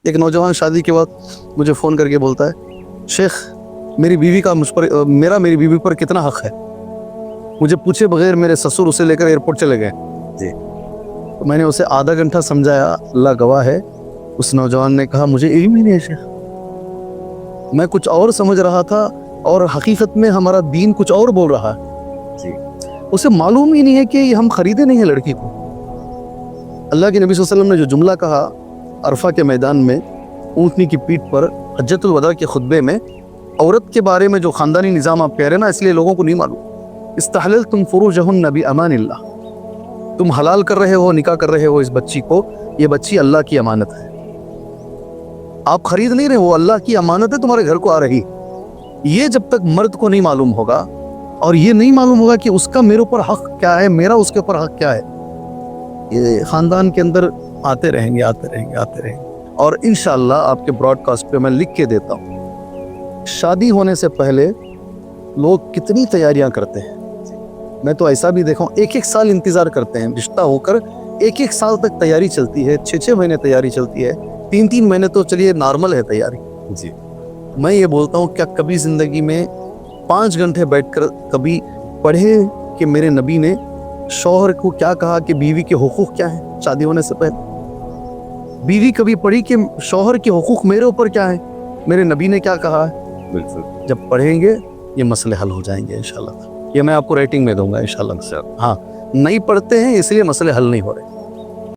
ایک نوجوان شادی کے بعد مجھے فون کر کے بولتا ہے شیخ میری بیوی کا مجھ پر میری بیوی پر کتنا حق ہے. مجھے پوچھے بغیر میرے سسر اسے لے کر ایئرپورٹ چلے گئے. جی. تو میں نے اسے آدھا گھنٹہ سمجھایا, اللہ گواہ ہے اس نوجوان نے کہا مجھے علم ہی نہیں ہے شیخ, میں کچھ اور سمجھ رہا تھا اور حقیقت میں ہمارا دین کچھ اور بول رہا ہے. جی. اسے معلوم ہی نہیں ہے کہ ہم خریدے نہیں ہیں لڑکی کو. اللہ کے نبی صلی اللہ علیہ وسلم نے جو جملہ کہا عرفہ کے میدان میں اونٹنی کی پیٹھ پر حجۃ الوداع کے خطبے میں, عورت کے بارے میں جو خاندانی نظام آپ کہہ رہے ہیں نا, اس لیے لوگوں کو نہیں معلوم. استحللتم فروجہن بأمان اللہ, تم حلال کر رہے ہو, نکاح کر رہے ہو اس بچی کو, یہ بچی اللہ کی امانت ہے, آپ خرید نہیں رہے ہو, اللہ کی امانت ہے تمہارے گھر کو آ رہی. یہ جب تک مرد کو نہیں معلوم ہوگا اور یہ نہیں معلوم ہوگا کہ اس کا میرے اوپر حق کیا ہے, میرا اس کے اوپر حق کیا ہے, یہ خاندان کے اندر آتے رہیں گے. اور انشاءاللہ آپ کے براڈ کاسٹ پہ میں لکھ کے دیتا ہوں, شادی ہونے سے پہلے لوگ کتنی تیاریاں کرتے ہیں. میں تو ایسا بھی دیکھا ہوں, ایک سال انتظار کرتے ہیں, رشتہ ہو کر ایک سال تک تیاری چلتی ہے, 6 مہینے تیاری چلتی ہے, 3 مہینے تو چلیے نارمل ہے تیاری. جی. میں یہ بولتا ہوں کیا کبھی زندگی میں 5 گھنٹے بیٹھ کر کبھی پڑھے کہ میرے نبی نے شوہر کو کیا کہا کہ بیوی کے حقوق کیا ہیں شادی ہونے سے پہلے؟ بیوی کبھی پڑھی کہ شوہر کے حقوق میرے اوپر کیا ہیں, میرے نبی نے کیا کہا ہے؟ بالکل. جب پڑھیں گے یہ مسئلے حل ہو جائیں گے انشاءاللہ. یہ میں آپ کو ریٹنگ میں دوں گا انشاءاللہ. ہاں, نہیں پڑھتے ہیں اس لیے مسئلے حل نہیں ہو رہے.